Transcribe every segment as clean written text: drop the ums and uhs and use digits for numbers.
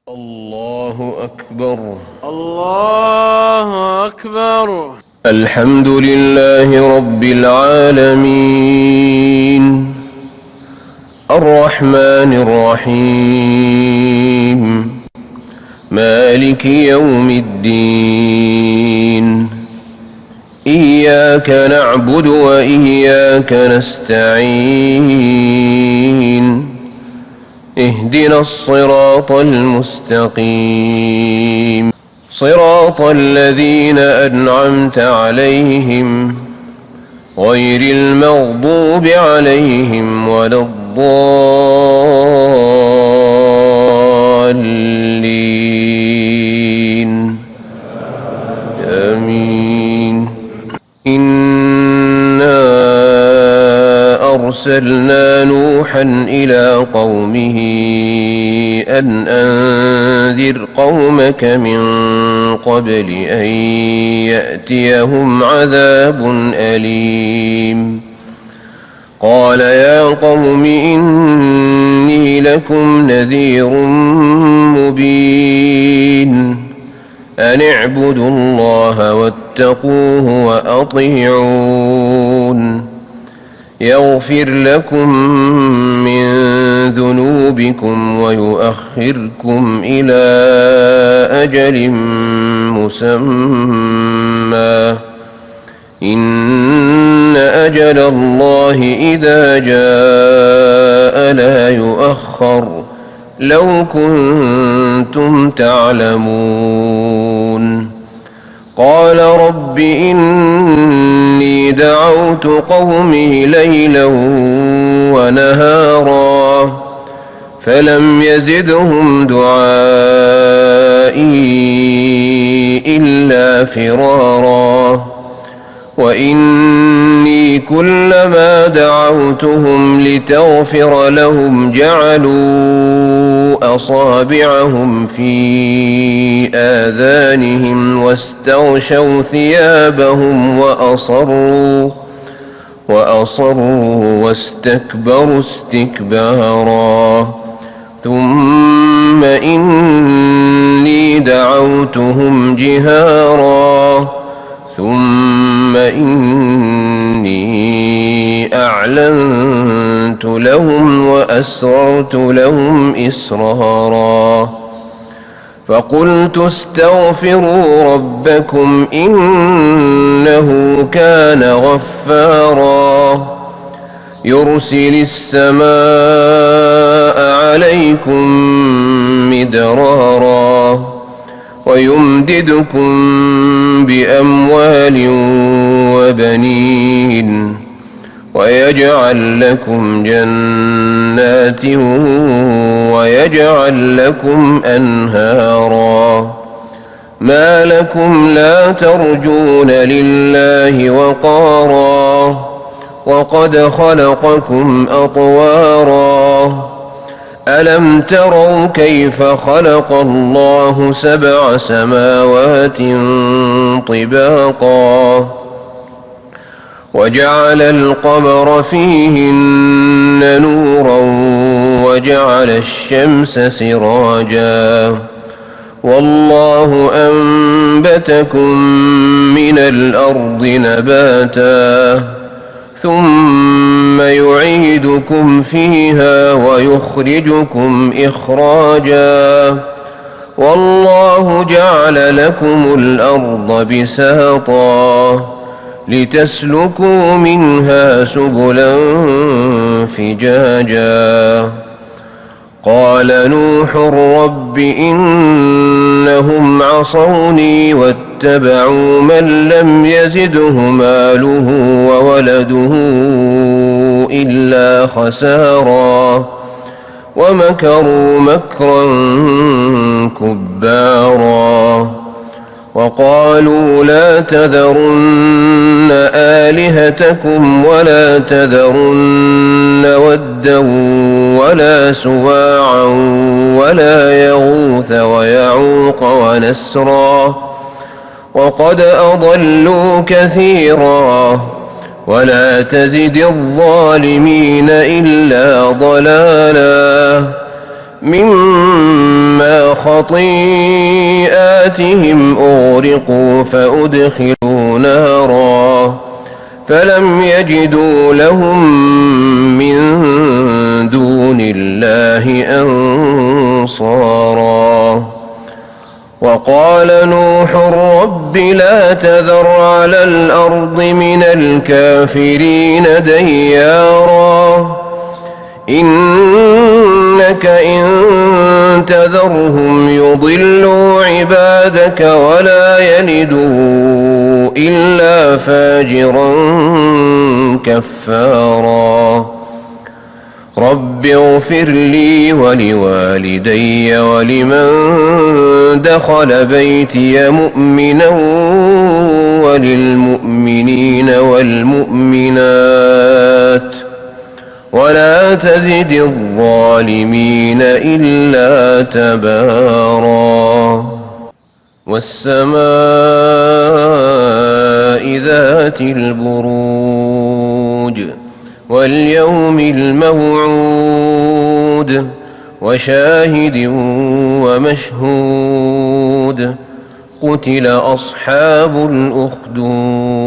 الله أكبر. الله أكبر. الحمد لله رب العالمين الرحمن الرحيم مالك يوم الدين إياك نعبد وإياك نستعين اهدنا الصراط المستقيم صراط الذين أنعمت عليهم غير المغضوب عليهم ولا الضالين آمين. إنا أرسلنا نوحا إلى قومه أن أنذر قومك من قبل أن يأتيهم عذاب أليم. قال يا قوم إني لكم نذير مبين أن اعبدوا الله واتقوه وأطيعون يغفر لكم من ذنوبكم ويؤخركم إلى أجل مسمى إن أجل الله إذا جاء لا يؤخر لو كنتم تعلمون. قال رب إني دعوت قومي ليلا ونهارا فلم يزدهم دعائي إلا فرارا وإني كلما دعوتهم لتغفر لهم جعلوا أصابعهم في آذانهم واستغشوا ثيابهم وأصروا واستكبروا استكبارا ثم إني دعوتهم جهارا ثم إني أعلنت لهم وأسررت لهم إسرارا فقلت استغفروا ربكم إنه كان غفارا يرسل السماء عليكم مدرارا ويمددكم بأموال وبنين ويجعل لكم جنات ويجعل لكم أنهارا ما لكم لا ترجون لله وقارا وقد خلقكم أطوارا ألم تروا كيف خلق الله 7 سماوات طباقا وجعل القمر فيهن نورا وجعل الشمس سراجا والله أنبتكم من الأرض نباتا ثم يعيدكم فيها ويخرجكم إخراجا والله جعل لكم الأرض بساطا لتسلكوا منها سبلا فجاجا قال نوح رب إنهم عصوني واتبعوا من لم يزده ماله وولده إلا خسارا ومكروا مكرا كبارا وقالوا لا تذرن آلهتكم ولا تذرن ودا ولا سواعا ولا يغوث ويعوق ونسرا وقد أضلوا كثيرا ولا تزد الظالمين إلا ضلالا مما خطيئاتهم أغرقوا فأدخلوا نارا فلم يجدوا لهم من دون الله أنصارا. وقال نوح رب لا تذر على الأرض من الكافرين ديارا إنك إن تذرهم يضلوا عبادك ولا يلدوا إلا فاجرا كفارا. رب اغفر لي ولوالدي ولمن دخل بيتي مؤمنا وللمؤمنين والمؤمنات ولا تزد الظالمين إلا تبارا. والسماء ذات البروج واليوم الموعود وشاهد ومشهود قتل أصحاب الأخدود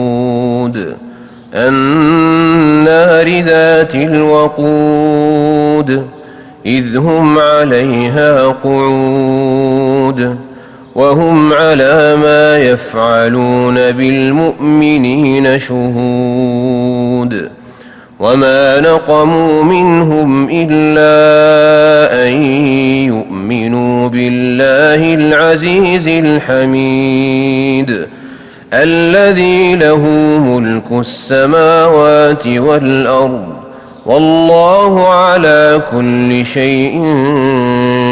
النار ذات الوقود إذ هم عليها قعود وهم على ما يفعلون بالمؤمنين شهود. وما نقموا منهم إلا أن يؤمنوا بالله العزيز الحميد الذي له ملك السماوات والأرض والله على كل شيء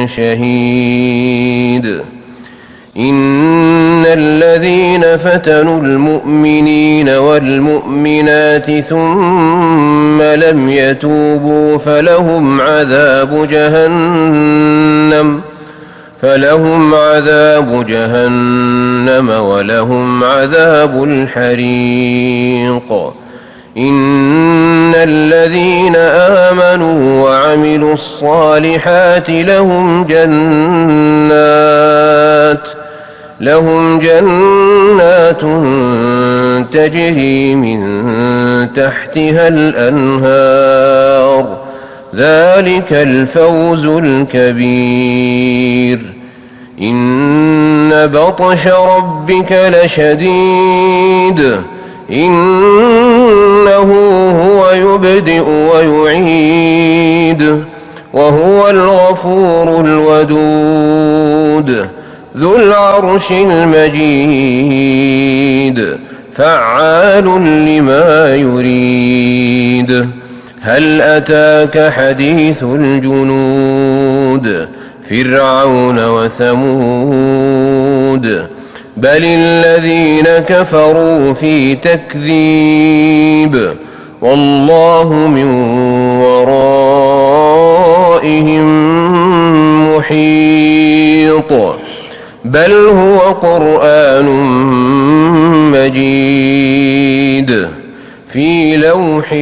شهيد. إن الذين فتنوا المؤمنين والمؤمنات ثم لم يتوبوا فلهم عذاب جهنم ولهم عذاب الحريق. إن الذين آمنوا وعملوا الصالحات لهم جنات تجري من تحتها الأنهار ذلك الفوز الكبير. إن بطش ربك لشديد إنه هو يبدئ ويعيد وهو الغفور الودود ذو العرش المجيد فعال لما يريد. هل أتاك حديث الجنود فرعون وثمود بل الذين كفروا في تكذيب والله من ورائهم محيط. بل هو قرآن مجيد في لوح